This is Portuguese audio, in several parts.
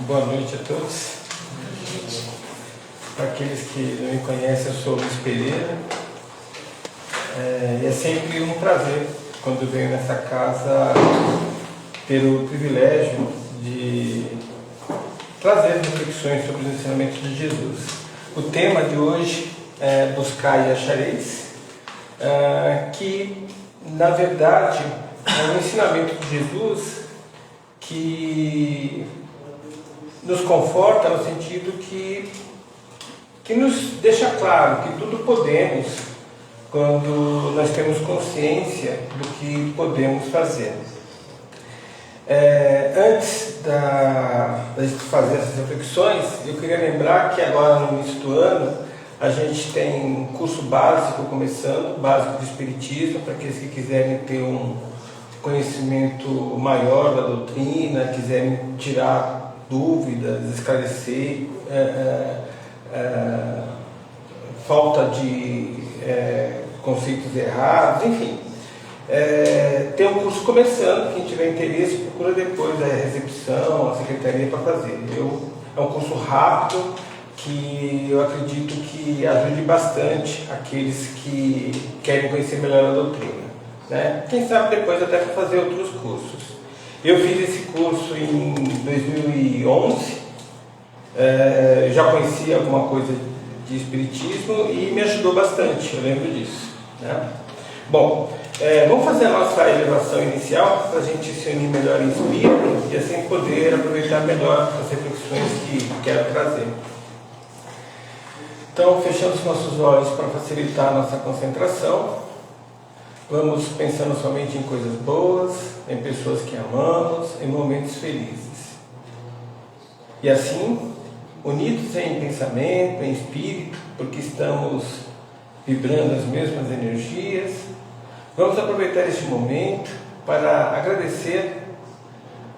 Boa noite a todos. Para aqueles que não me conhecem, eu sou Luiz Pereira. E é sempre um prazer, quando venho nessa casa, ter o privilégio de trazer reflexões sobre os ensinamentos de Jesus. O tema de hoje é Buscai e Achareis, que, na verdade, é um ensinamento de Jesus que nos conforta no sentido que nos deixa claro que tudo podemos quando nós temos consciência do que podemos fazer. Antes de fazer essas reflexões, eu queria lembrar que agora no início do ano a gente tem um curso básico começando, básico de Espiritismo, para aqueles que quiserem ter um conhecimento maior da doutrina, quiserem tirar dúvidas, esclarecer falta de conceitos errados, enfim. Tem um curso começando, quem tiver interesse procura depois a recepção, a secretaria para fazer. É um curso rápido que eu acredito que ajude bastante aqueles que querem conhecer melhor a doutrina, né? Quem sabe depois até para fazer outros cursos. Eu fiz esse curso em 2011, já conhecia alguma coisa de Espiritismo e me ajudou bastante, eu lembro disso, né? Bom, vamos fazer a nossa elevação inicial para a gente se unir melhor em espírito e assim poder aproveitar melhor as reflexões que quero trazer. Então, fechando os nossos olhos para facilitar a nossa concentração, vamos pensando somente em coisas boas, em pessoas que amamos, em momentos felizes. E assim, unidos em pensamento, em espírito, porque estamos vibrando as mesmas energias, vamos aproveitar este momento para agradecer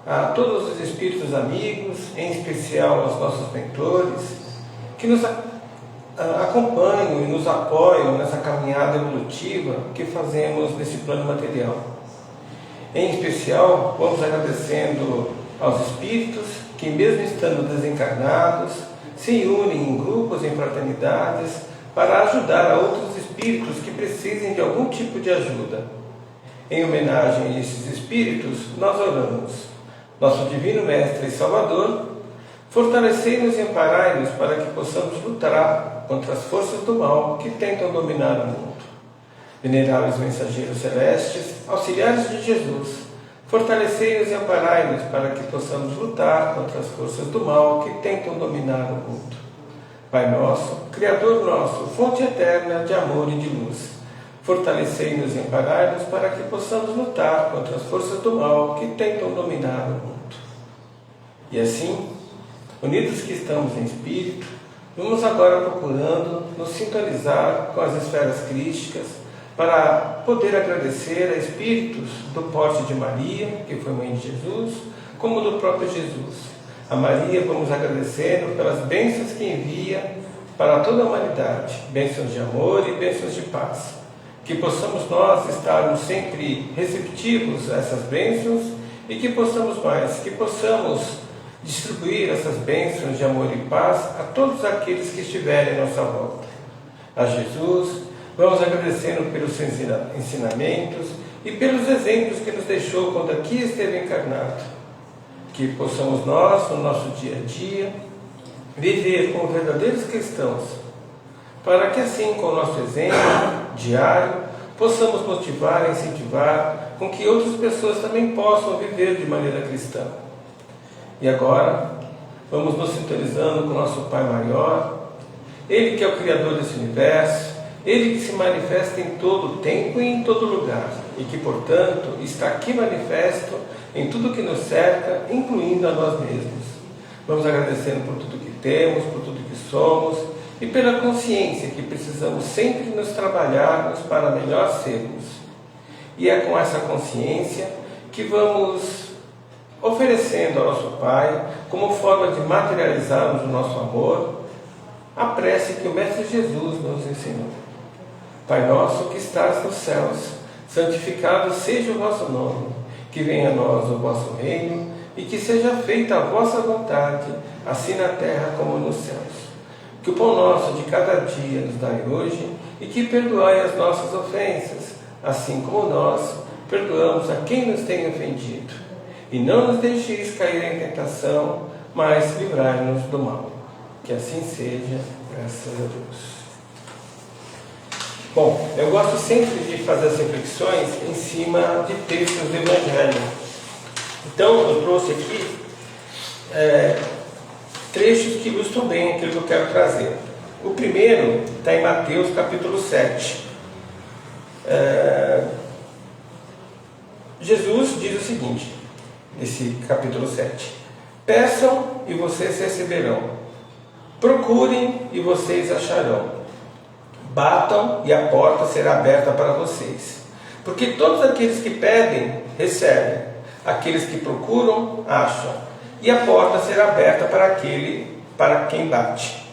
a todos os espíritos amigos, em especial aos nossos mentores, que nos acompanham e nos apoiam nessa caminhada evolutiva que fazemos nesse plano material. Em especial, vamos agradecendo aos espíritos que, mesmo estando desencarnados, se unem em grupos, em fraternidades, para ajudar a outros espíritos que precisem de algum tipo de ajuda. Em homenagem a esses espíritos, nós oramos: nosso Divino Mestre e Salvador, fortalecei-nos e amparai-nos para que possamos lutar contra as forças do mal que tentam dominar o mundo. Veneráveis mensageiros celestes, auxiliares de Jesus, fortalecei-nos e amparai-nos para que possamos lutar contra as forças do mal que tentam dominar o mundo. Pai nosso, Criador nosso, fonte eterna de amor e de luz, fortalecei-nos e amparai-nos para que possamos lutar contra as forças do mal que tentam dominar o mundo. E assim, unidos que estamos em espírito, vamos agora procurando nos sintonizar com as esferas crísticas para poder agradecer a espíritos do porte de Maria, que foi mãe de Jesus, como do próprio Jesus. A Maria vamos agradecendo pelas bênçãos que envia para toda a humanidade, bênçãos de amor e bênçãos de paz. Que possamos nós estarmos sempre receptivos a essas bênçãos e que possamos distribuir essas bênçãos de amor e paz a todos aqueles que estiverem à nossa volta. A Jesus, vamos agradecendo pelos seus ensinamentos e pelos exemplos que nos deixou quando aqui esteve encarnado. Que possamos nós, no nosso dia a dia, viver como verdadeiros cristãos, para que assim, com o nosso exemplo diário, possamos motivar e incentivar com que outras pessoas também possam viver de maneira cristã. E agora, vamos nos sintonizando com o nosso Pai Maior, Ele que é o Criador desse universo, Ele que se manifesta em todo o tempo e em todo lugar, e que, portanto, está aqui manifesto em tudo que nos cerca, incluindo a nós mesmos. Vamos agradecendo por tudo que temos, por tudo que somos, e pela consciência que precisamos sempre nos trabalharmos para melhor sermos. E é com essa consciência que vamos oferecendo ao nosso Pai, como forma de materializarmos o nosso amor, a prece que o Mestre Jesus nos ensinou. Pai nosso que estás nos céus, santificado seja o vosso nome, que venha a nós o vosso reino, e que seja feita a vossa vontade, assim na terra como nos céus. Que o pão nosso de cada dia nos dai hoje, e que perdoai as nossas ofensas, assim como nós perdoamos a quem nos tem ofendido. E não nos deixeis cair em tentação, mas livrai-nos do mal. Que assim seja, graças a Deus. Bom, eu gosto sempre de fazer as reflexões em cima de textos do Evangelho. Então, eu trouxe aqui trechos que ilustram bem aquilo que eu quero trazer. O primeiro está em Mateus capítulo 7. Jesus diz o seguinte, nesse capítulo 7: peçam e vocês receberão, procurem e vocês acharão, batam e a porta será aberta para vocês. Porque todos aqueles que pedem, recebem, aqueles que procuram, acham, e a porta será aberta para quem bate.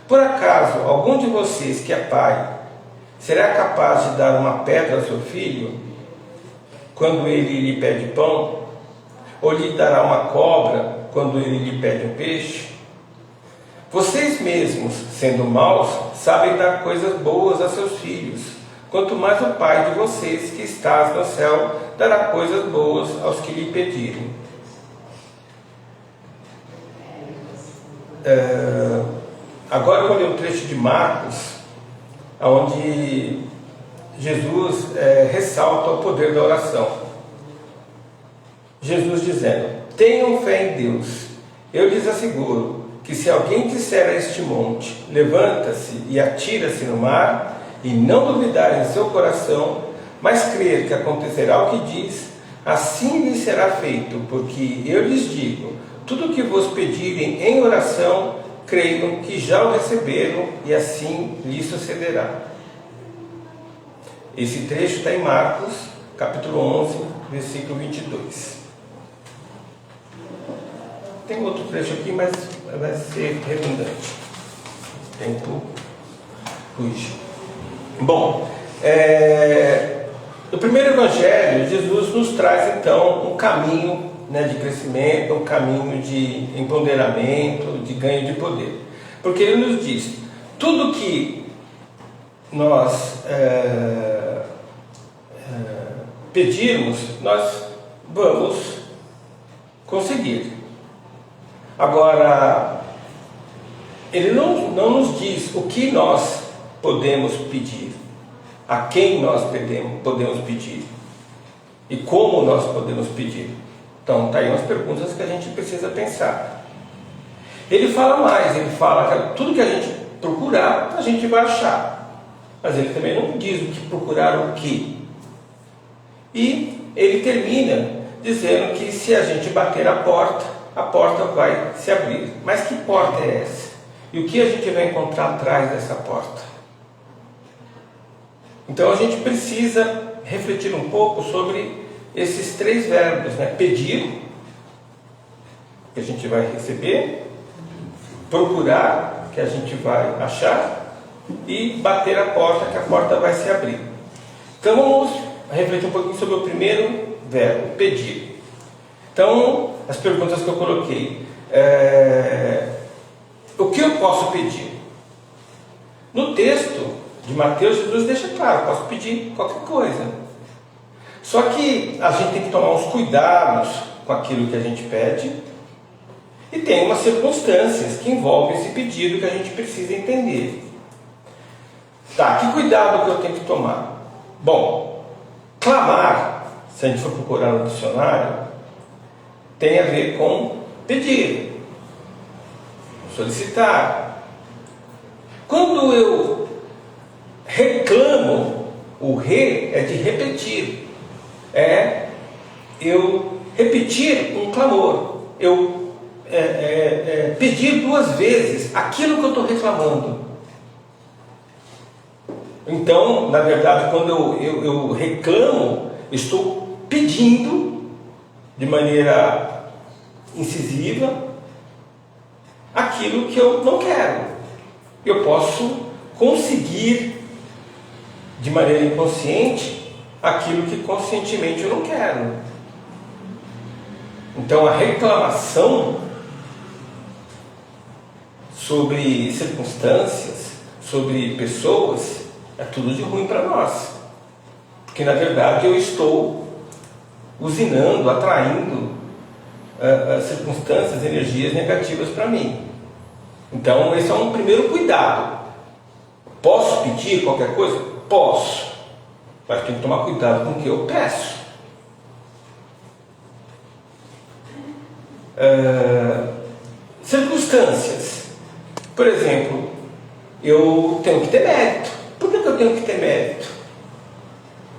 Por acaso algum de vocês que é pai será capaz de dar uma pedra ao seu filho quando ele lhe pede pão? Ou lhe dará uma cobra quando ele lhe pede um peixe? Vocês mesmos, sendo maus, sabem dar coisas boas a seus filhos. Quanto mais o Pai de vocês, que está no céu, dará coisas boas aos que lhe pedirem. Agora eu vou ler um trecho de Marcos, onde Jesus ressalta o poder da oração. Jesus dizendo: tenham fé em Deus. Eu lhes asseguro que se alguém disser a este monte, levanta-se e atira-se no mar, e não duvidar em seu coração, mas crer que acontecerá o que diz, assim lhe será feito. Porque eu lhes digo, tudo o que vos pedirem em oração, creiam que já o receberam, e assim lhe sucederá. Esse trecho está em Marcos, capítulo 11, versículo 22. Tem outro trecho aqui, mas vai ser redundante. O tempo fuge. Bom, no primeiro evangelho, Jesus nos traz então um caminho de crescimento, um caminho de empoderamento, de ganho de poder. Porque ele nos diz, tudo que nós pedirmos, nós vamos conseguir. Agora, ele não nos diz o que nós podemos pedir, a quem nós podemos pedir e como nós podemos pedir. Então, está aí umas perguntas que a gente precisa pensar. Ele fala mais, ele fala que tudo que a gente procurar, a gente vai achar. Mas ele também não diz o que procurar o quê. E ele termina dizendo que se a gente bater a porta vai se abrir. Mas que porta é essa? E o que a gente vai encontrar atrás dessa porta? Então a gente precisa refletir um pouco sobre esses três verbos, pedir, que a gente vai receber, procurar, que a gente vai achar, e bater a porta, que a porta vai se abrir. Então vamos refletir um pouquinho sobre o primeiro verbo, pedir. Então, as perguntas que eu coloquei. O que eu posso pedir? No texto de Mateus, Jesus deixa claro, posso pedir qualquer coisa. Só que a gente tem que tomar uns cuidados com aquilo que a gente pede, e tem umas circunstâncias que envolvem esse pedido que a gente precisa entender. Tá, que cuidado que eu tenho que tomar? Bom, clamar, se a gente for procurar no dicionário, tem a ver com pedir, solicitar. Quando eu reclamo, o é de repetir, eu repetir um clamor, eu pedir duas vezes aquilo que eu estou reclamando. Então, na verdade, quando eu reclamo, estou pedindo de maneira incisiva aquilo que eu não quero. Eu posso conseguir de maneira inconsciente aquilo que conscientemente eu não quero. Então a reclamação sobre circunstâncias, sobre pessoas, é tudo de ruim para nós. Porque na verdade eu estou usinando, atraindo circunstâncias, energias negativas para mim. Então esse é um primeiro cuidado. Posso pedir qualquer coisa? Posso. Mas tenho que tomar cuidado com o que eu peço. Circunstâncias. Por exemplo, eu tenho que ter mérito. Por que eu tenho que ter mérito?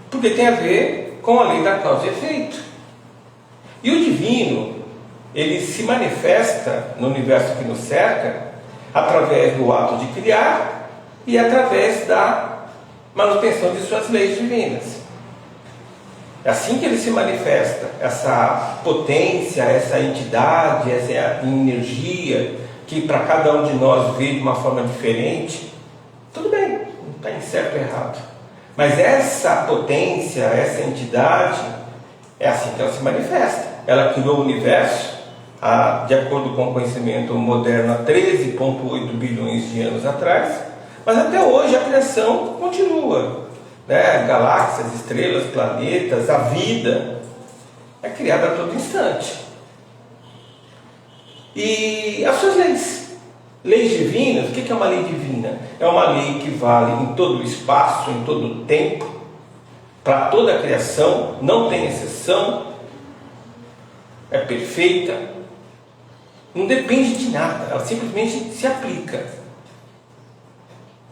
Porque tem a ver com a lei da causa e efeito. E o divino, ele se manifesta no universo que nos cerca através do ato de criar e através da manutenção de suas leis divinas. É assim que ele se manifesta, essa potência, essa entidade, essa energia que para cada um de nós vê de uma forma diferente. Tudo bem, não está em certo ou errado. Mas essa potência, essa entidade, é assim que ela se manifesta. Ela criou o universo, de acordo com o conhecimento moderno, há 13,8 bilhões de anos atrás, mas até hoje a criação continua. Galáxias, estrelas, planetas, a vida é criada a todo instante. E as suas leis divinas, o que é uma lei divina? É uma lei que vale em todo o espaço, em todo o tempo, para toda a criação, não tem exceção, é perfeita, não depende de nada, ela simplesmente se aplica.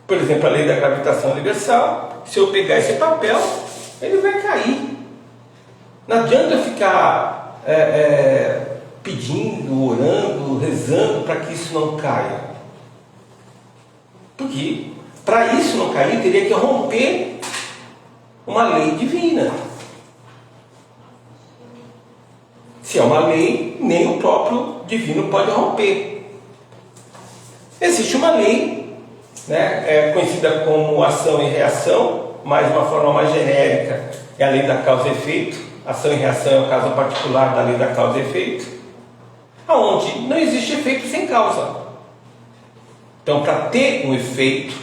Por exemplo, a lei da gravitação universal, se eu pegar esse papel, ele vai cair. Não adianta eu ficar pedindo, orando, rezando para que isso não caia. Porque para isso não cair, teria que romper uma lei divina. Se é uma lei, nem o próprio divino pode romper. Existe uma lei, conhecida como ação e reação, mas de uma forma mais genérica, é a lei da causa e efeito. Ação e reação é o caso particular da lei da causa e efeito, onde não existe efeito sem causa. Então, para ter um efeito,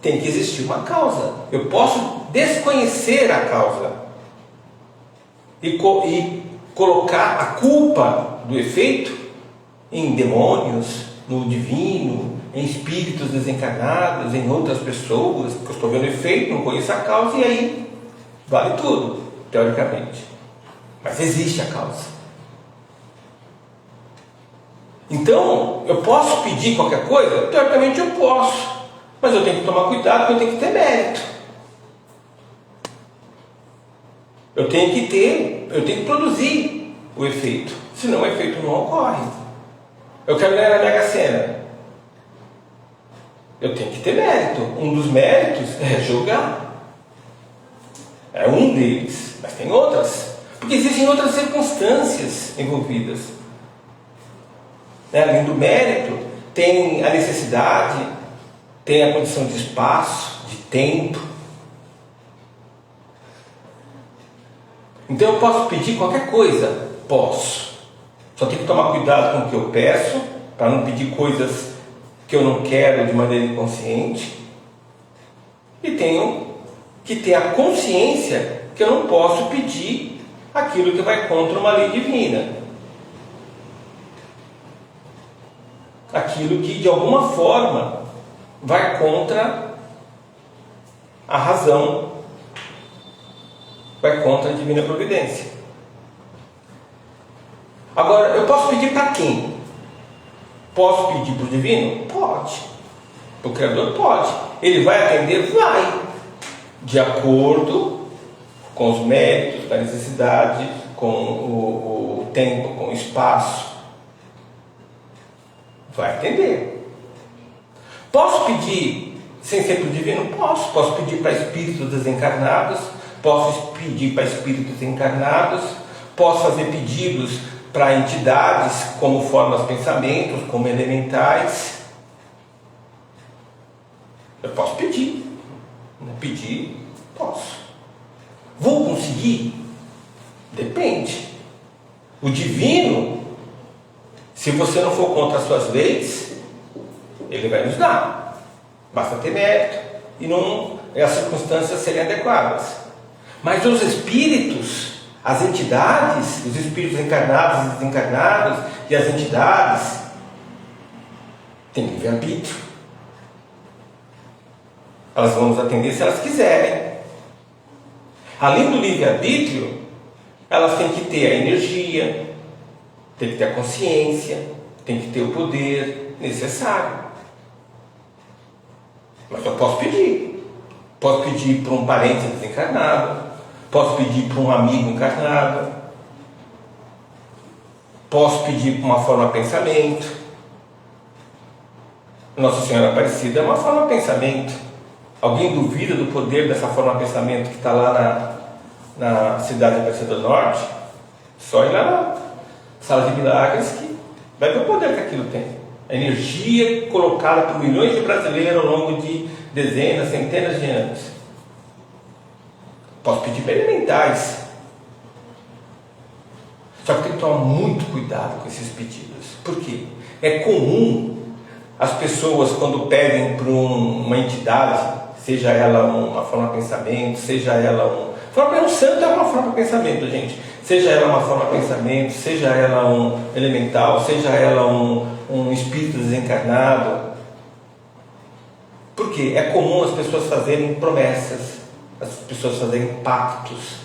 tem que existir uma causa. Eu posso desconhecer a causa e colocar a culpa do efeito em demônios, no divino, em espíritos desencarnados, em outras pessoas, porque eu estou vendo o efeito, não conheço a causa, e aí vale tudo, teoricamente. Mas existe a causa. Então, eu posso pedir qualquer coisa? Teoricamente eu posso, mas eu tenho que tomar cuidado, porque eu tenho que ter mérito. Eu tenho que produzir o efeito, senão o efeito não ocorre. Eu quero ganhar na Mega Sena. Eu tenho que ter mérito. Um dos méritos é jogar. É um deles, mas tem outras. Porque existem outras circunstâncias envolvidas. Além do mérito, tem a necessidade, tem a condição de espaço, de tempo. Então eu posso pedir qualquer coisa? Posso. Só tenho que tomar cuidado com o que eu peço, para não pedir coisas que eu não quero de maneira inconsciente. E tenho que ter a consciência que eu não posso pedir aquilo que vai contra uma lei divina. Aquilo que de alguma forma vai contra a razão, vai contra a divina providência. Agora, eu posso pedir para quem? Posso pedir para o divino? Pode. Para o Criador? Pode. Ele vai atender? Vai. De acordo com os méritos, com a necessidade, com o tempo, com o espaço. Vai atender. Posso pedir sem ser para o divino? Posso. Posso pedir para espíritos desencarnados, posso pedir para espíritos encarnados, posso fazer pedidos para entidades como formas pensamentos, como elementais. Eu posso pedir. Pedir, posso. Vou conseguir? Depende. O divino, se você não for contra as suas leis, ele vai nos dar. Basta ter mérito e não as circunstâncias serem adequadas. Mas os espíritos, as entidades, os espíritos encarnados e desencarnados e as entidades têm livre-arbítrio. Elas vão nos atender se elas quiserem. Além do livre-arbítrio, elas têm que ter a energia, têm que ter a consciência, têm que ter o poder necessário. Mas eu posso pedir. Posso pedir para um parente desencarnado, posso pedir para um amigo encarnado, posso pedir para uma forma de pensamento. Nossa Senhora Aparecida é uma forma de pensamento. Alguém duvida do poder dessa forma de pensamento que está lá na cidade de Aparecida do Norte? Só ir lá na sala de milagres que vai ver o poder que aquilo tem. A energia colocada por milhões de brasileiros ao longo de dezenas, centenas de anos. Posso pedir para elementais. Só que tem que tomar muito cuidado com esses pedidos. Por quê? É comum as pessoas, quando pedem para uma entidade, seja ela uma forma de pensamento, seja ela um santo é uma forma de pensamento, gente. Seja ela uma forma de pensamento, seja ela um elemental, seja ela um espírito desencarnado. Por quê? É comum as pessoas fazerem promessas, as pessoas fazerem pactos,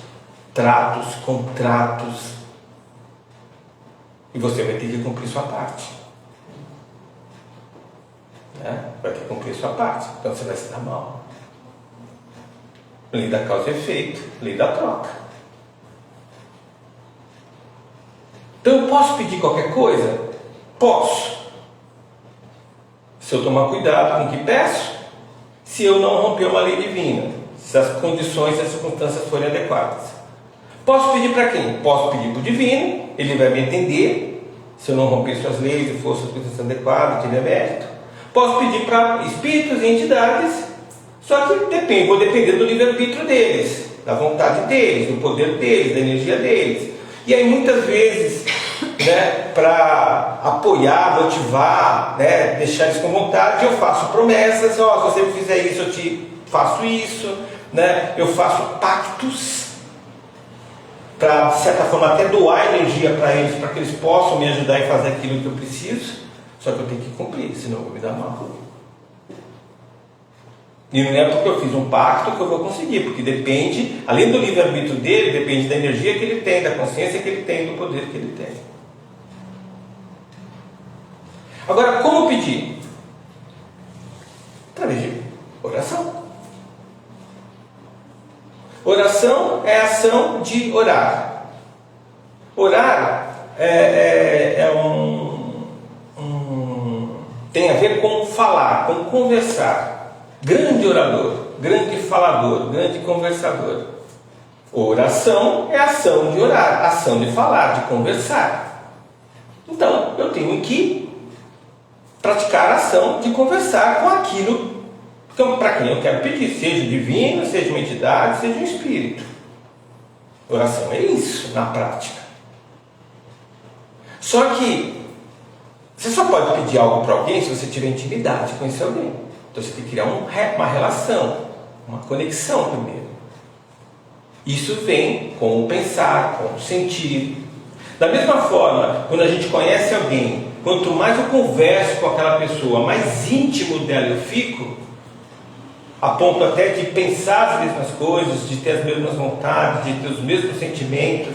tratos, contratos. E você vai ter que cumprir sua parte. Vai ter que cumprir sua parte. Então você vai se dar mal. Lei da causa e efeito, lei da troca. Então eu posso pedir qualquer coisa? Posso. Se eu tomar cuidado com o que peço, se eu não romper uma lei divina, se as condições e as circunstâncias forem adequadas. Posso pedir para quem? Posso pedir para o divino, ele vai me entender, se eu não romper suas leis e for as circunstâncias adequadas, tiver mérito. Posso pedir para espíritos e entidades, só que vou depender do livre-arbítrio deles, da vontade deles, do poder deles, da energia deles. E aí muitas vezes, para apoiar, motivar, deixar eles com vontade, eu faço promessas, se você me fizer isso, eu te faço isso, eu faço pactos, para de certa forma até doar energia para eles, para que eles possam me ajudar em fazer aquilo que eu preciso, só que eu tenho que cumprir, senão eu vou me dar mal. E não é porque eu fiz um pacto que eu vou conseguir, porque depende, além do livre-arbítrio dele, depende da energia que ele tem, da consciência que ele tem, do poder que ele tem. Agora, como pedir? Através de oração. Oração é a ação de orar. Orar tem a ver com falar, com conversar. Grande orador, grande falador, grande conversador. Oração é ação de orar, ação de falar, de conversar. Então, eu tenho que praticar a ação de conversar com aquilo para quem eu quero pedir, seja divino, seja uma entidade, seja um espírito. Oração é isso na prática. Só que você só pode pedir algo para alguém se você tiver intimidade com esse alguém. Então você tem que criar uma relação, uma conexão primeiro. Isso vem com o pensar, com o sentir. Da mesma forma, quando a gente conhece alguém, quanto mais eu converso com aquela pessoa, mais íntimo dela eu fico, a ponto até de pensar as mesmas coisas, de ter as mesmas vontades, de ter os mesmos sentimentos,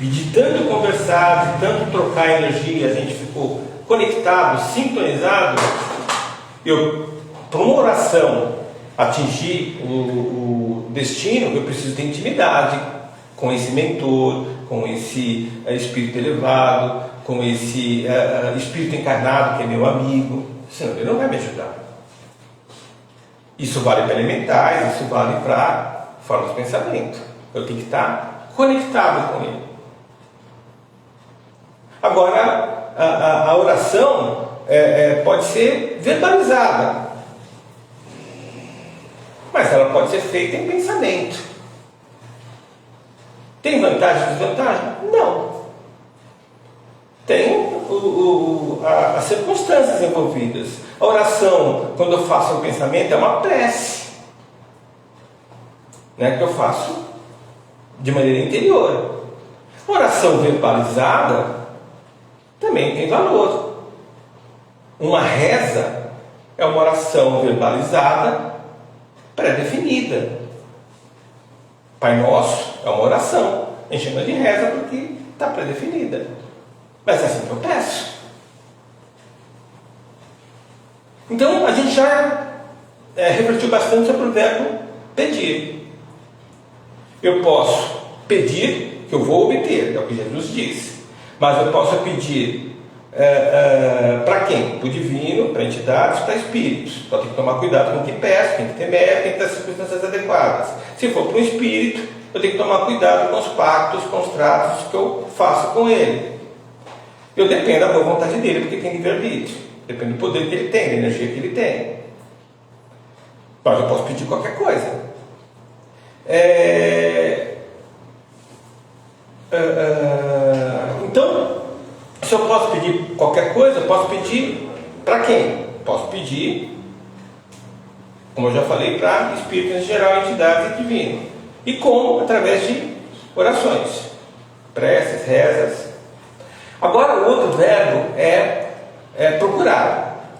e de tanto conversar, de tanto trocar energia, a gente ficou conectado, sintonizado. Para uma oração atingir o destino, eu preciso ter intimidade com esse mentor, com esse espírito elevado, com esse espírito encarnado que é meu amigo, senão ele não vai me ajudar. Isso vale para elementais, isso vale para formas de pensamento. Eu tenho que estar conectado com ele. Agora, a oração pode ser verbalizada, mas ela pode ser feita em pensamento. Tem vantagem e desvantagem? Não. Tem as circunstâncias envolvidas. A oração, quando eu faço um pensamento, é uma prece, né, que eu faço de maneira interior. A oração verbalizada também tem valor. Uma reza é uma oração verbalizada pré-definida. Pai Nosso é uma oração, a gente chama de reza porque está pré-definida. Mas é assim que eu peço. Então a gente já refletiu bastante sobre o verbo pedir. Eu posso pedir que eu vou obter, é o que Jesus disse. Mas eu posso pedir para quem? Para o divino, para entidades, para espíritos. Então tem que tomar cuidado com o que peço, tem que ter mérito, tem que ter as circunstâncias adequadas. Se for para um espírito, eu tenho que tomar cuidado com os pactos, com os tratos que eu faço com ele. Eu dependo da boa vontade dele, porque tem livre-arbítrio. Depende do poder que ele tem, da energia que ele tem. Mas eu posso pedir qualquer coisa. Então, se eu posso pedir qualquer coisa, eu posso pedir para quem? Posso pedir, como eu já falei, para espíritos em geral, entidades e divino. E como? Através de orações, preces, rezas. Agora, o outro verbo é procurar.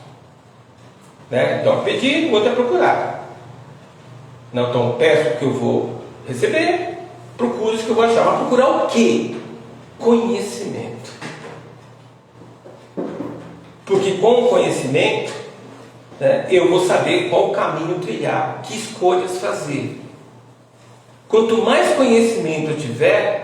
Né? Então, pedir, o outro é procurar. Não, então, peço que eu vou receber, procuro isso que eu vou achar. Mas procurar o quê? Conhecimento. Porque com o conhecimento, né, eu vou saber qual caminho trilhar, que escolhas fazer. Quanto mais conhecimento eu tiver,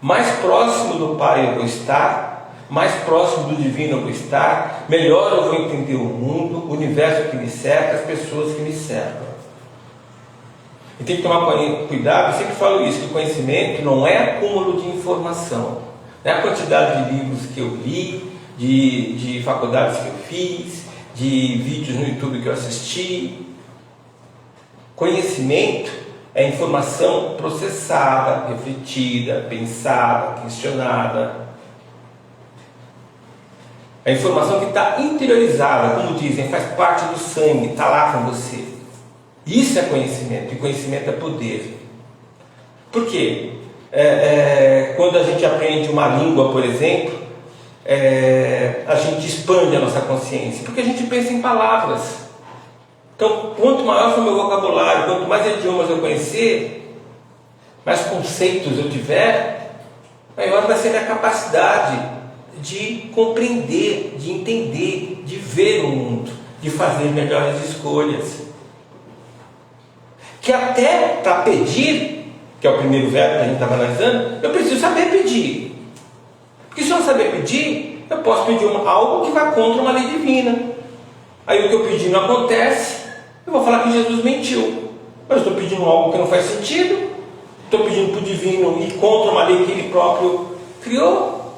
mais próximo do Pai eu vou estar, mais próximo do Divino eu vou estar, melhor eu vou entender o mundo, o universo que me cerca, as pessoas que me cercam. E tem que tomar cuidado, eu sempre falo isso, que o conhecimento não é acúmulo de informação, não é a quantidade de livros que eu li, de faculdades que eu fiz, de vídeos no YouTube que eu assisti. Conhecimento é informação processada, refletida, pensada, questionada. É informação que está interiorizada, como dizem, faz parte do sangue, está lá com você. Isso é conhecimento, e conhecimento é poder. Por quê? Quando a gente aprende uma língua, por exemplo, a gente expande a nossa consciência, porque a gente pensa em palavras. Então, quanto maior for o meu vocabulário, quanto mais idiomas eu conhecer, mais conceitos eu tiver, maior vai ser a minha capacidade de compreender, de entender, de ver o mundo, de fazer melhores escolhas. Que até para pedir, que é o primeiro verbo que a gente estava analisando, eu preciso saber pedir. Porque se eu não saber pedir, eu posso pedir algo que vai contra uma lei divina. Aí o que eu pedi não acontece, eu vou falar que Jesus mentiu. Mas eu estou pedindo algo que não faz sentido, estou pedindo para o divino ir contra uma lei que ele próprio criou.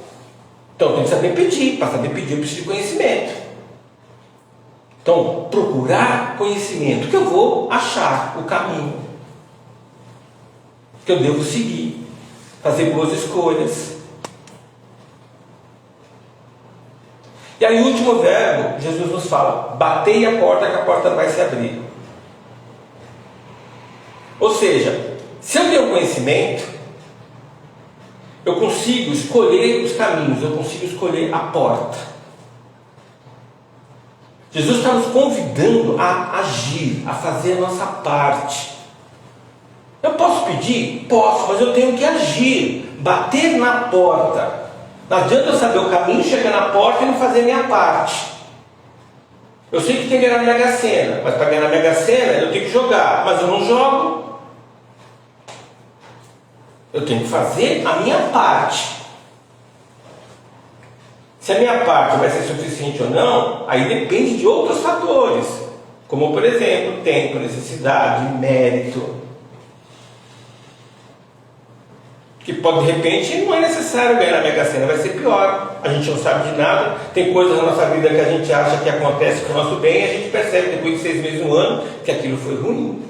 Então eu tenho que saber pedir. Para saber pedir eu preciso de conhecimento. Então, procurar conhecimento, que eu vou achar o caminho que eu devo seguir, fazer boas escolhas. E aí o último verbo, Jesus nos fala: batei a porta que a porta vai se abrir. Ou seja, se eu tenho conhecimento, eu consigo escolher os caminhos, eu consigo escolher a porta. Jesus está nos convidando a agir, a fazer a nossa parte. Eu posso pedir? Posso, mas eu tenho que agir, bater na porta. Não adianta eu saber o caminho, chegar na porta e não fazer a minha parte. Eu sei que tem que ganhar na Mega Sena, mas para ganhar na Mega Sena eu tenho que jogar, mas eu não jogo. Eu tenho que fazer a minha parte. Se a minha parte vai ser suficiente ou não, aí depende de outros fatores, como por exemplo, tempo, necessidade, mérito. Que pode, de repente, não é necessário ganhar na Mega Sena, vai ser pior. A gente não sabe de nada, tem coisas na nossa vida que a gente acha que acontece com o nosso bem, e a gente percebe depois de 6 meses, 1 ano, que aquilo foi ruim.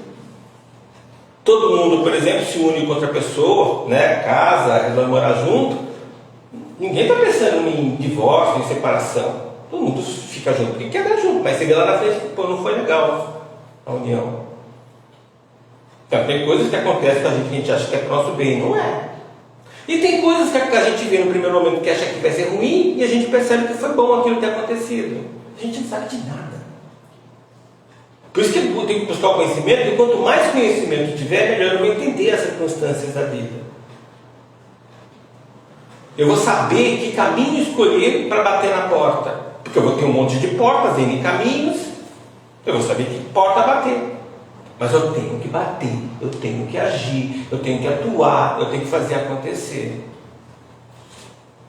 Todo mundo, por exemplo, se une com outra pessoa, né, casa, resolve morar junto, Ninguém está pensando em divórcio, em separação. Todo mundo fica junto porque quer dar junto, mas você vê lá na frente que não foi legal a união. Então, tem coisas que acontecem com a gente que a gente acha que é para o nosso bem, não é. E tem coisas que a gente vê no primeiro momento que acha que vai ser ruim e a gente percebe que foi bom aquilo que tem acontecido. A gente não sabe de nada. Por isso que eu tenho que buscar o conhecimento, e quanto mais conhecimento tiver, melhor eu vou entender as circunstâncias da vida. Eu vou saber que caminho escolher para bater na porta. Porque eu vou ter um monte de portas, N caminhos. Eu vou saber que porta bater. Mas eu tenho que bater, eu tenho que agir, eu tenho que atuar, eu tenho que fazer acontecer.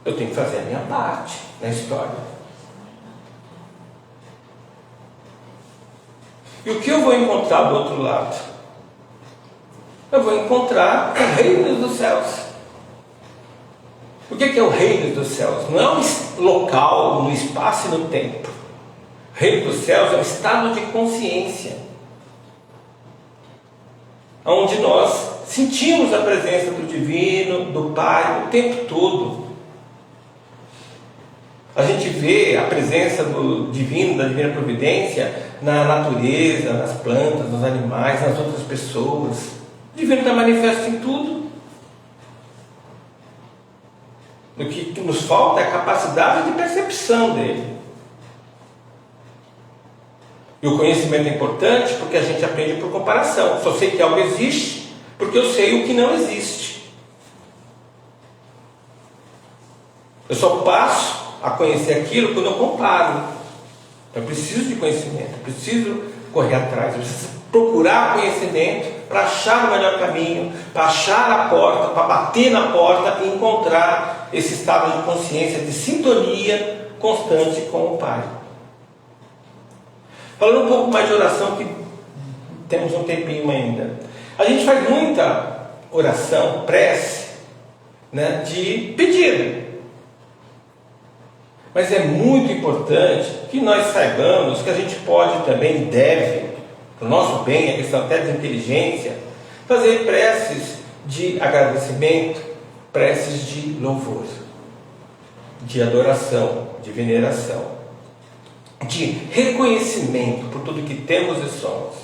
Eu tenho que fazer a minha parte na história. E o que eu vou encontrar do outro lado? Eu vou encontrar o reino dos céus. O que é o reino dos céus? Não é um local no espaço e no tempo. O reino dos céus é um estado de consciência, onde nós sentimos a presença do Divino, do Pai, o tempo todo. A gente vê a presença do Divino, da Divina Providência, na natureza, nas plantas, nos animais, nas outras pessoas. O Divino está manifesto em tudo. O que nos falta é a capacidade de percepção dele. E o conhecimento é importante porque a gente aprende por comparação. Só sei que algo existe porque eu sei o que não existe. Eu só passo a conhecer aquilo quando eu comparo. Eu preciso de conhecimento, eu preciso correr atrás, eu preciso procurar conhecimento para achar o melhor caminho, para achar a porta, para bater na porta e encontrar esse estado de consciência, de sintonia constante com o Pai. Falando um pouco mais de oração, que temos um tempinho ainda. A gente faz muita oração, prece, né, de pedido. Mas é muito importante que nós saibamos que a gente pode também, deve, para o nosso bem, a questão até de inteligência, fazer preces de agradecimento, preces de louvor, de adoração, de veneração, de reconhecimento por tudo que temos e somos.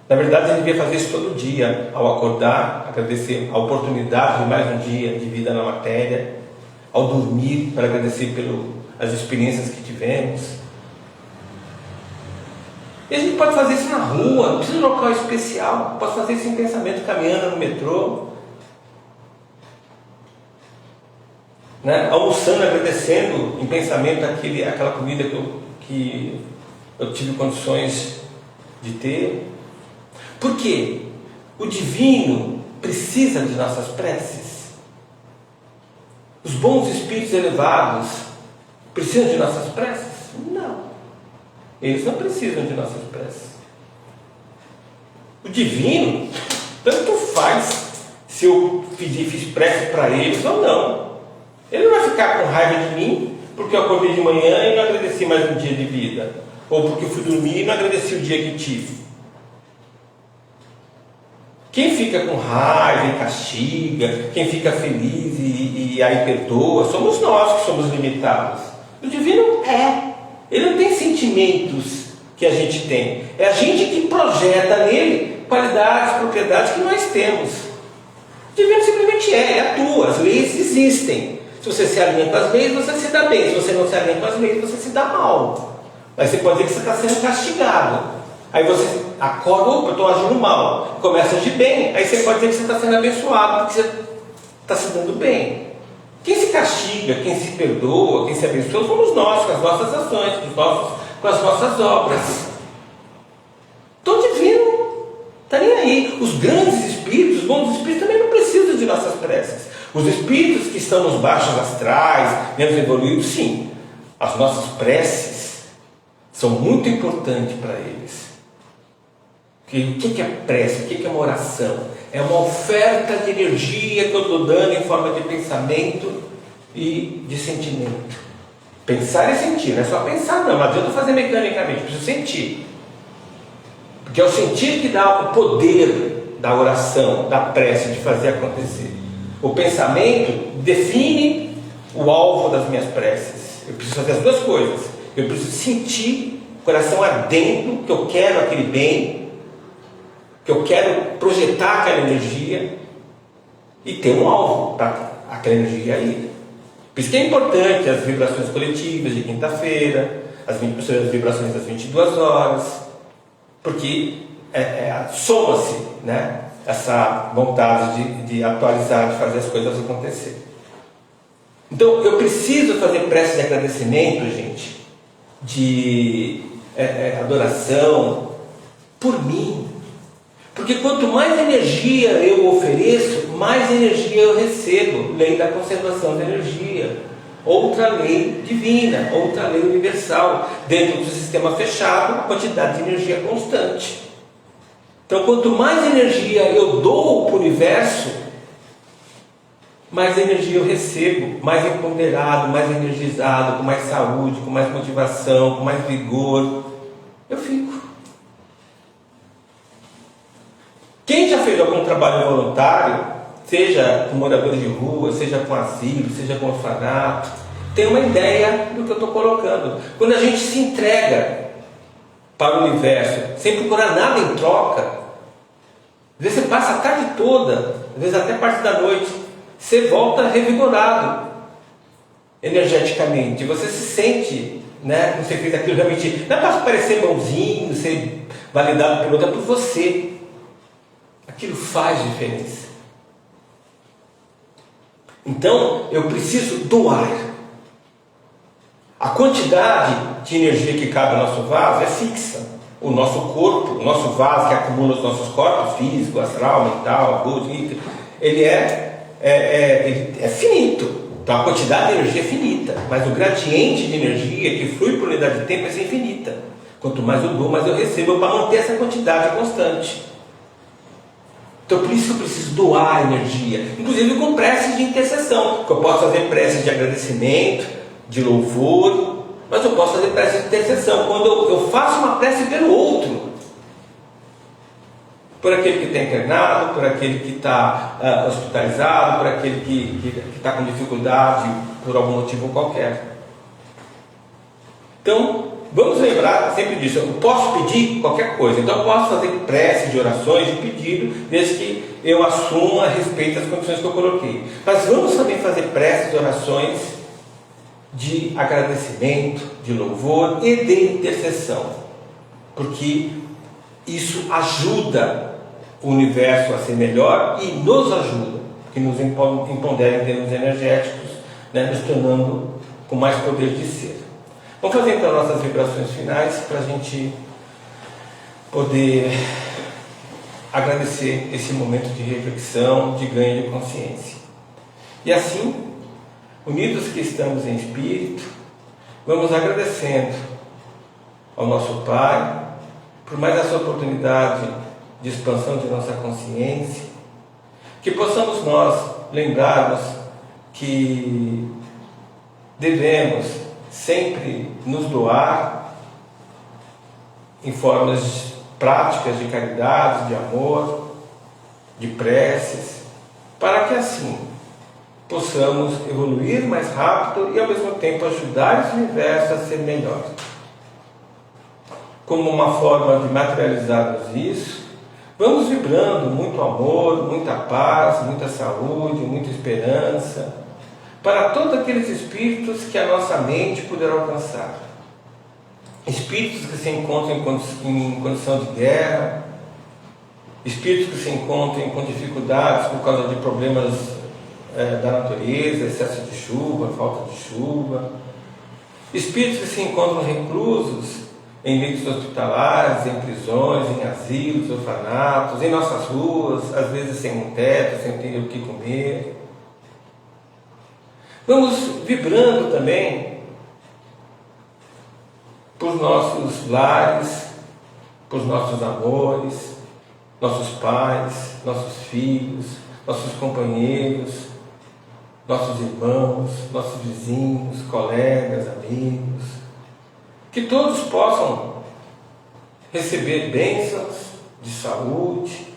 Na verdade, a gente devia fazer isso todo dia, ao acordar, agradecer a oportunidade de mais um dia de vida na matéria, ao dormir, para agradecer pelas experiências que tivemos. E a gente pode fazer isso na rua, não precisa de um local especial, pode fazer isso em pensamento, caminhando no metrô, né? Almoçando, agradecendo em pensamento aquela comida que eu tive condições de ter. Por quê? O divino precisa de nossas preces. Os bons espíritos elevados precisam de nossas preces? Não. Eles não precisam de nossas preces. O divino, tanto faz se eu fiz prece para eles ou não. Ele não vai ficar com raiva de mim porque eu acordei de manhã e não agradeci mais um dia de vida, ou porque eu fui dormir e não agradeci o dia que tive. Quem fica com raiva e castiga, quem fica feliz e aí perdoa, somos nós que somos limitados. O divino ele não tem sentimentos que a gente tem, é a gente que projeta nele qualidades, propriedades que nós temos. O divino simplesmente ele atua, as leis existem. Se você se alinha com as leis, você se dá bem. Se você não se alinha com as leis, você se dá mal. Mas você pode dizer que você está sendo castigado. Aí você acorda, opa, eu estou agindo mal. Começa a agir bem, aí você pode dizer que você está sendo abençoado, porque você está se dando bem. Quem se castiga, quem se perdoa, quem se abençoa, somos nós, com as nossas ações, com as nossas obras. Então o divino está nem aí. Os grandes espíritos, os bons espíritos também não precisam de nossas preces. Os espíritos que estão nos baixos astrais, menos evoluídos, sim. As nossas preces são muito importantes para eles. O que é prece? O que é uma oração? É uma oferta de energia que eu estou dando em forma de pensamento e de sentimento. Pensar e sentir, não é só pensar não adianta fazer mecanicamente, preciso sentir. Porque Porque é o sentir que dá o poder da oração, da prece, de fazer acontecer. O pensamento define o alvo das minhas preces. Eu preciso fazer as duas coisas. Eu preciso sentir o coração ardendo, que eu quero aquele bem, que eu quero projetar aquela energia e ter um alvo para aquela energia ir. Por isso que é importante as vibrações coletivas de quinta-feira, as vibrações das 22 horas, porque soma-se, né, essa vontade de atualizar, de fazer as coisas acontecer. Então, eu preciso fazer prece de agradecimento, gente, de adoração, por mim. Porque quanto mais energia eu ofereço, mais energia eu recebo. Lei da conservação da energia. Outra lei divina, outra lei universal. Dentro do sistema fechado, a quantidade de energia é constante. Então, quanto mais energia eu dou para o universo, mais energia eu recebo, mais empoderado, mais energizado, com mais saúde, com mais motivação, com mais vigor, eu fico. Quem já fez algum trabalho voluntário, seja com moradores de rua, seja com asilo, seja com orfanato, tem uma ideia do que eu estou colocando. Quando a gente se entrega para o universo, sem procurar nada em troca, às vezes você passa a tarde toda, às vezes até parte da noite, você volta revigorado energeticamente, você se sente, né, como você fez aquilo realmente, não é para parecer bonzinho, ser validado pelo outro, é por você. Aquilo faz diferença. Então, eu preciso doar. A quantidade de energia que cabe no nosso vaso é fixa. O nosso corpo, o nosso vaso que acumula os nossos corpos, físico, astral, mental, ele é finito. Então, a quantidade de energia é finita. Mas o gradiente de energia que flui por unidade de tempo é infinita. Quanto mais eu dou, mais eu recebo, para manter essa quantidade constante. Então, por isso que eu preciso doar energia, inclusive com preces de intercessão, que eu posso fazer preces de agradecimento, de louvor, mas eu posso fazer preces de intercessão, quando eu faço uma prece pelo outro, por aquele que está internado, por aquele que está hospitalizado, por aquele que está com dificuldade, por algum motivo qualquer. Então, vamos lembrar sempre disso. Eu posso pedir qualquer coisa. Então eu posso fazer prece de orações, de pedido, desde que eu assuma a respeito das condições que eu coloquei. Mas vamos também fazer preces de orações de agradecimento, de louvor e de intercessão. Porque isso ajuda o universo a ser melhor e nos ajuda, porque nos empodera em termos energéticos, né, nos tornando com mais poder de ser. Vamos fazer então nossas vibrações finais para a gente poder agradecer esse momento de reflexão, de ganho de consciência. E assim, unidos que estamos em espírito, vamos agradecendo ao nosso Pai por mais essa oportunidade de expansão de nossa consciência, que possamos nós lembrarmos que devemos sempre nos doar em formas práticas de caridade, de amor, de preces, para que assim possamos evoluir mais rápido e ao mesmo tempo ajudar esse universo a ser melhor. Como uma forma de materializarmos isso, vamos vibrando muito amor, muita paz, muita saúde, muita esperança, para todos aqueles espíritos que a nossa mente puder alcançar. Espíritos que se encontram em condição de guerra, espíritos que se encontram com dificuldades por causa de problemas da natureza, excesso de chuva, falta de chuva, espíritos que se encontram reclusos em leitos hospitalares, em prisões, em asilos, orfanatos, em nossas ruas, às vezes sem um teto, sem ter o que comer. Vamos vibrando também por nossos lares, por nossos amores, nossos pais, nossos filhos, nossos companheiros, nossos irmãos, nossos vizinhos, colegas, amigos, que todos possam receber bênçãos de saúde,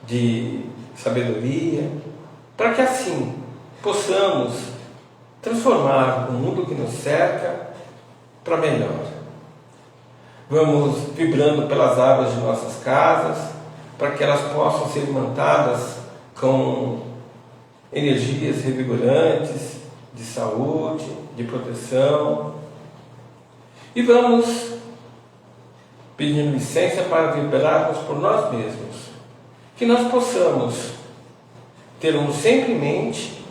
de sabedoria, para que assim possamos transformar o mundo que nos cerca para melhor. Vamos vibrando pelas águas de nossas casas, para que elas possam ser imantadas com energias revigorantes, de saúde, de proteção. E vamos pedindo licença para vibrarmos por nós mesmos, que nós possamos ter sempre em mente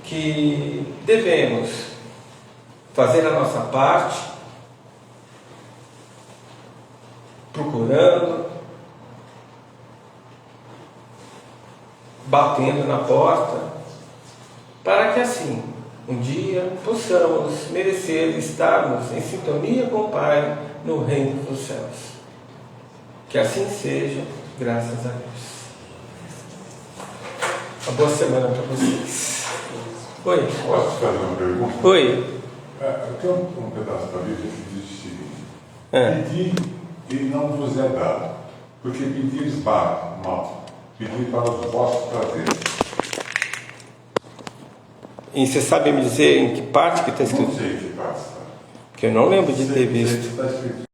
que devemos fazer a nossa parte, procurando, batendo na porta, para que assim, um dia, possamos merecer estarmos em sintonia com o Pai no reino dos céus. Que assim seja, graças a Deus. Uma boa semana para vocês. Oi. Posso fazer uma pergunta? Oi. Tem um pedaço da Bíblia que diz o seguinte: pedir e não vos é dado, porque pedires mal, pedir para os vossos prazeres. E você sabe me dizer em que parte que está escrito? Não sei que parte está. Que eu não lembro de ter visto. Está escrito.